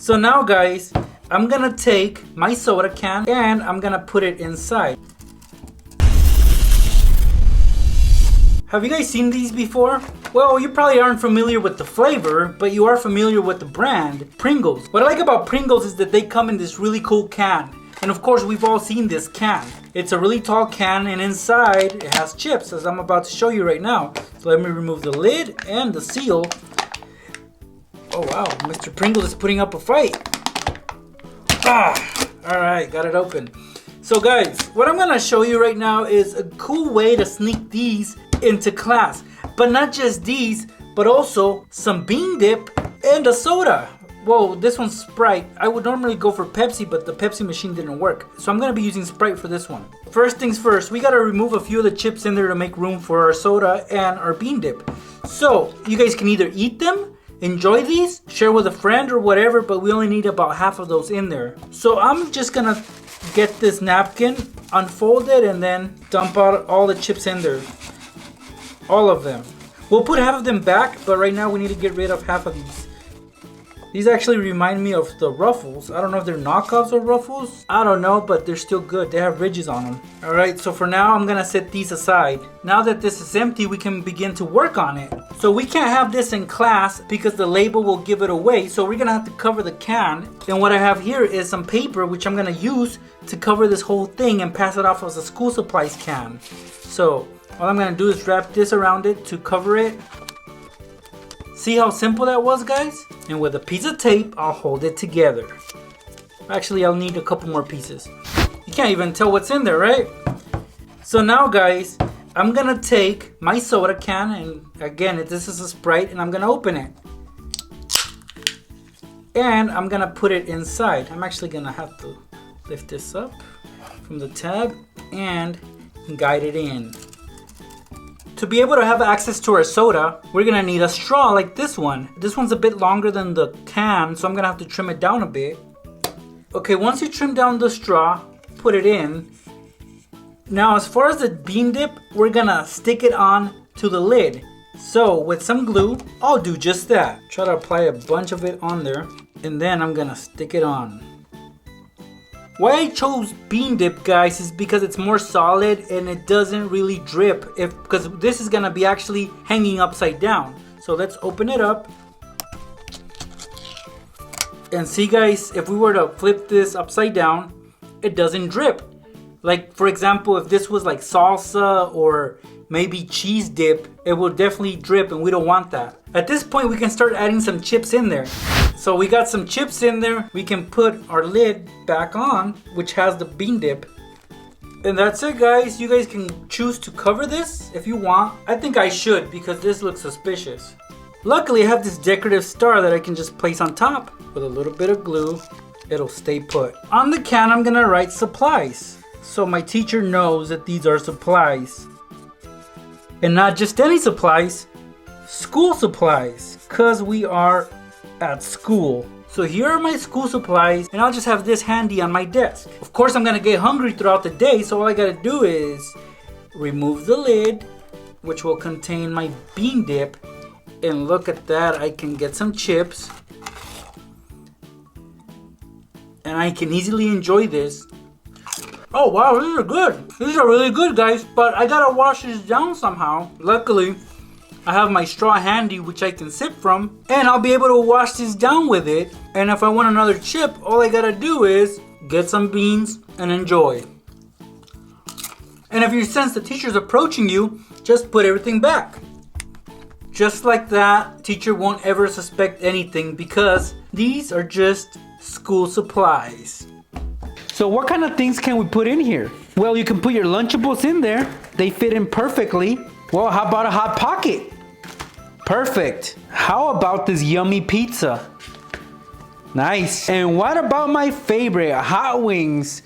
So now guys, I'm gonna take my soda can and I'm gonna put it inside. Have you guys seen these before? Well, you probably aren't familiar with the flavor, but you are familiar with the brand, Pringles. What I like about Pringles is that they come in this really cool can. And of course, we've all seen this can. It's a really tall can and inside it has chips, as I'm about to show you right now. So let me remove the lid and the seal. Oh wow, Mr. Pringle is putting up a fight. Alright, got it open. So guys, what I'm gonna show you right now is a cool way to sneak these into class. But not just these, but also some bean dip and a soda. Whoa, this one's Sprite. I would normally go for Pepsi, but the Pepsi machine didn't work. So I'm gonna be using Sprite for this one. First things first, we gotta remove a few of the chips in there to make room for our soda and our bean dip. So you guys can either eat them, enjoy these, share with a friend or whatever, but we only need about half of those in there. So I'm just gonna get this napkin, unfold it, and then dump out all the chips in there. All of them. We'll put half of them back, but right now we need to get rid of half of these. These actually remind me of the Ruffles. I don't know if they're knockoffs of Ruffles. I don't know, but they're still good. They have ridges on them. Alright, so for now I'm gonna set these aside. Now that this is empty, we can begin to work on it. So we can't have this in class because the label will give it away. So we're gonna have to cover the can. And what I have here is some paper, which I'm gonna use to cover this whole thing and pass it off as a school supplies can. So all I'm gonna do is wrap this around it to cover it. See how simple that was, guys? And with a piece of tape, I'll hold it together. Actually, I'll need a couple more pieces. You can't even tell what's in there, right? So now, guys, I'm gonna take my soda can, and again, this is a Sprite, and I'm gonna open it. And I'm gonna put it inside. I'm actually gonna have to lift this up from the tab and guide it in. To be able to have access to our soda, we're gonna need a straw like this one. This one's a bit longer than the can, so I'm gonna have to trim it down a bit. Okay, once you trim down the straw, put it in. Now, as far as the bean dip, we're gonna stick it on to the lid. So, with some glue, I'll do just that. Try to apply a bunch of it on there, and then I'm gonna stick it on. Why I chose bean dip, guys, is because it's more solid and it doesn't really drip because this is gonna be actually hanging upside down. So let's open it up and see, guys, if we were to flip this upside down, it doesn't drip. Like, for example, if this was like salsa or maybe cheese dip, it will definitely drip, and we don't want that. At this point, we can start adding some chips in there. So we got some chips in there. We can put our lid back on, which has the bean dip. And that's it, guys. You guys can choose to cover this if you want. I think I should because this looks suspicious. Luckily, I have this decorative star that I can just place on top. With a little bit of glue, it'll stay put. On the can, I'm gonna write supplies, so my teacher knows that these are supplies. And not just any supplies, school supplies, because we are at school. So here are my school supplies, and I'll just have this handy on my desk. Of course, I'm gonna get hungry throughout the day, so all I gotta do is remove the lid, which will contain my bean dip, and look at that, I can get some chips, and I can easily enjoy this. Oh wow, these are good. These are really good, guys, but I gotta wash this down somehow. Luckily, I have my straw handy, which I can sip from, and I'll be able to wash this down with it. And if I want another chip, all I gotta do is get some beans and enjoy. And if you sense the teacher's approaching you, just put everything back. Just like that, teacher won't ever suspect anything because these are just school supplies. So what kind of things can we put in here? Well, you can put your Lunchables in there. They fit in perfectly. Well, how about a Hot Pocket? Perfect. How about this yummy pizza? Nice. And what about my favorite, hot wings?